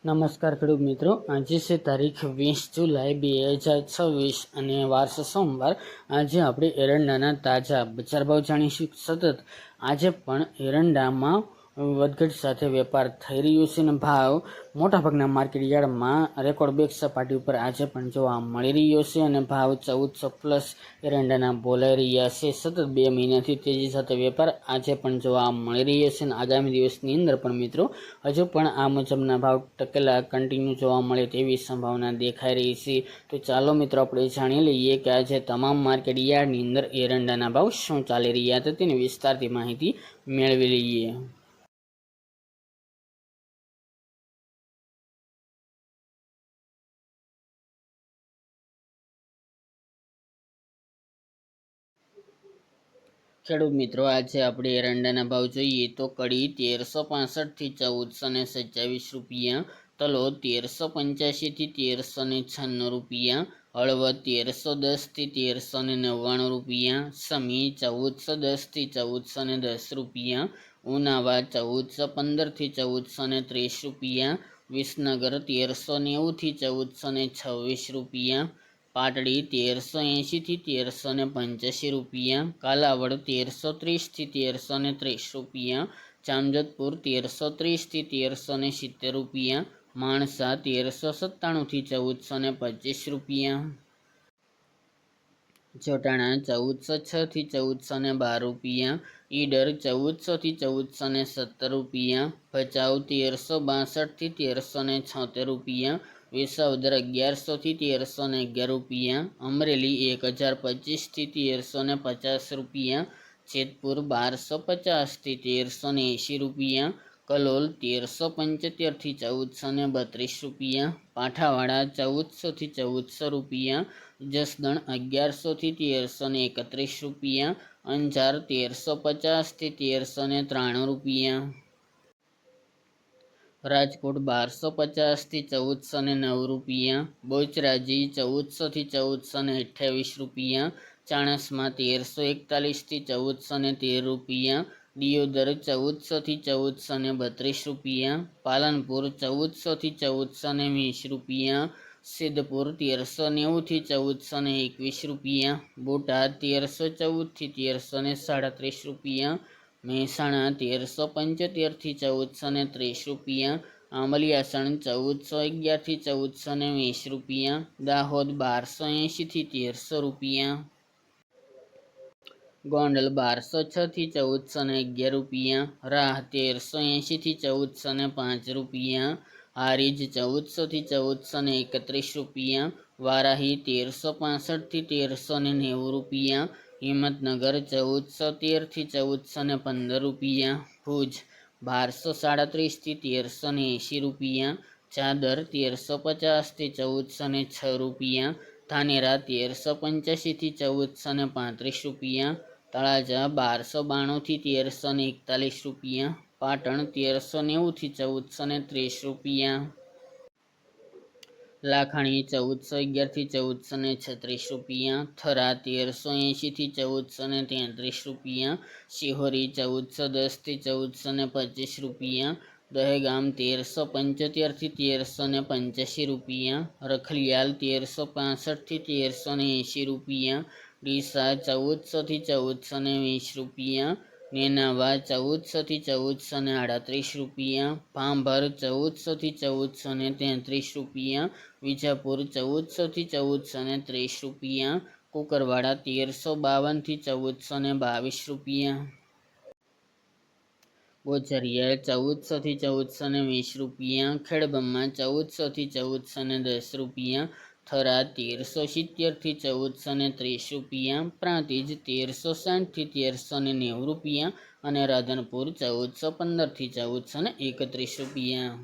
નમસ્કાર ખેડૂત મિત્રો, આજે છે તારીખ 20 જુલાઈ 2026 અને વાર છે સોમવાર। આજે આપણે એરંડાના તાજા બજાર ભાવ જાણીશું। સતત આજે પણ એરંડામાં વધઘટ સાથે વેપાર થઈ રહ્યો છે અને ભાવ મોટાભાગના માર્કેટ યાર્ડમાં રેકોર્ડ બ્રેક સપાટી ઉપર આજે પણ જોવા મળી રહ્યો છે અને ભાવ 1400 પ્લસ એરંડાના બોલાઈ રહ્યા છે। સતત 2 મહિનાથી તેજી સાથે વેપાર આજે પણ જોવા મળી રહ્યો છે અને આગામી દિવસની અંદર પણ મિત્રો હજુ પણ આ મુજબના ભાવ ટકેલા કન્ટિન્યુ જોવા મળે તેવી સંભાવના દેખાઈ રહી છે। તો ચાલો મિત્રો આપણે જાણી લઈએ કે આજે તમામ માર્કેટ યાર્ડની અંદર એરંડાના ભાવ શું ચાલી રહ્યા હતા તેની વિસ્તારથી માહિતી મેળવી લઈએ। ખેડૂત મિત્રો, આજે આપણે એરંડાના ભાવ જોઈએ તો કડી 1365 થી 1427 રૂપિયા, તલો 1385 થી 1396 રૂપિયા, હળવદ 1310 થી 1399 રૂપિયા, સમી 1410 થી 1410 રૂપિયા, ઉનાવા 1415 થી 1430 રૂપિયા, વિસનગર 1390 થી 1426 રૂપિયા, પાટડી 1380 થી 1385 રૂપિયા, કાલાવડ 1330 થી 1330 રૂપિયા, જામજોધપુર 1330 થી 1370 રૂપિયા, માણસા 1397 થી 1425 રૂપિયા, જોટાણા 1406 થી 1412 રૂપિયા, ઈડર 1400 થી 1417 રૂપિયા, ભચાઉ 1362 થી 1376 રૂપિયા, વિસાવદર 1100 થી 1311 રૂપિયા, અમરેલી 1025 થી 1350 રૂપિયા, જેતપુર 1250 થી 1380 રૂપિયા, કલોલ 1375 થી 1432 રૂપિયા, પાઠાવાડા 1400 થી 1400 રૂપિયા, જસદણ 1100 થી 1331 રૂપિયા, અંજાર 1350 થી 1393 રૂપિયા, રાજકોટ 1250 થી 1409 રૂપિયા, બોચરાજી 1400 થી 1428 રૂપિયા, ચાણસમાં 1341 થી 1413 રૂપિયા, દિયોદર 1400 થી 1432 રૂપિયા, પાલનપુર 1400 થી 1420 રૂપિયા, સિદ્ધપુર 1390 થી 1421 રૂપિયા, બોટાદ 1314 થી 1337 રૂપિયા, મહેસાણા 1375 થી 1430 રૂપિયા, આંબલિયાસણ 1411 થી 1420 રૂપિયા, દાહોદ 1280 થી 1300 રૂપિયા, ગોંડલ 1206 થી 1411 રૂપિયા, રાહ 1380 થી 1405 રૂપિયા, હારીજ 1400 થી 1431 રૂપિયા, વારાહી 1365 થી 1390 રૂપિયા, હિંમતનગર 1413 થી 1415 રૂપિયા, ભુજ 1237 થી 1380 રૂપિયા, ચાદર 1350 થી 1406 રૂપિયા, ધાનેરા 1385 થી 1435 રૂપિયા, તળાજા 1292 થી 1341 રૂપિયા, પાટણ 1390 થી 1430 રૂપિયા, લાખાણી 1411 થી 1436 રૂપિયા, થરા 1380 થી 1433 રૂપિયા, શિહોરી 1410 થી 1425 રૂપિયા, દહેગામ 1375 થી 1385 રૂપિયા, રખલિયાલ 1365 થી 1380 રૂપિયા, ડીસા 1400 થી 1420 રૂપિયા, નેનાવા 1400 થી 1438 રૂપિયા, ભાંભર 1400 થી 1433 રૂપિયા, વિજાપુર 1400 થી 1430 રૂપિયા, કુકરવાડા 1352 થી 1422 રૂપિયા, બોચરિયા 1400 થી 1420 રૂપિયા, ખેડબ્રહ્મા 1400 થી 1410 રૂપિયા, થરાદ 1370 થી 1430 રૂપિયા, પ્રાંતિજ 1360 થી 1390 રૂપિયા અને રાધનપુર 1415 થી 1431 રૂપિયા।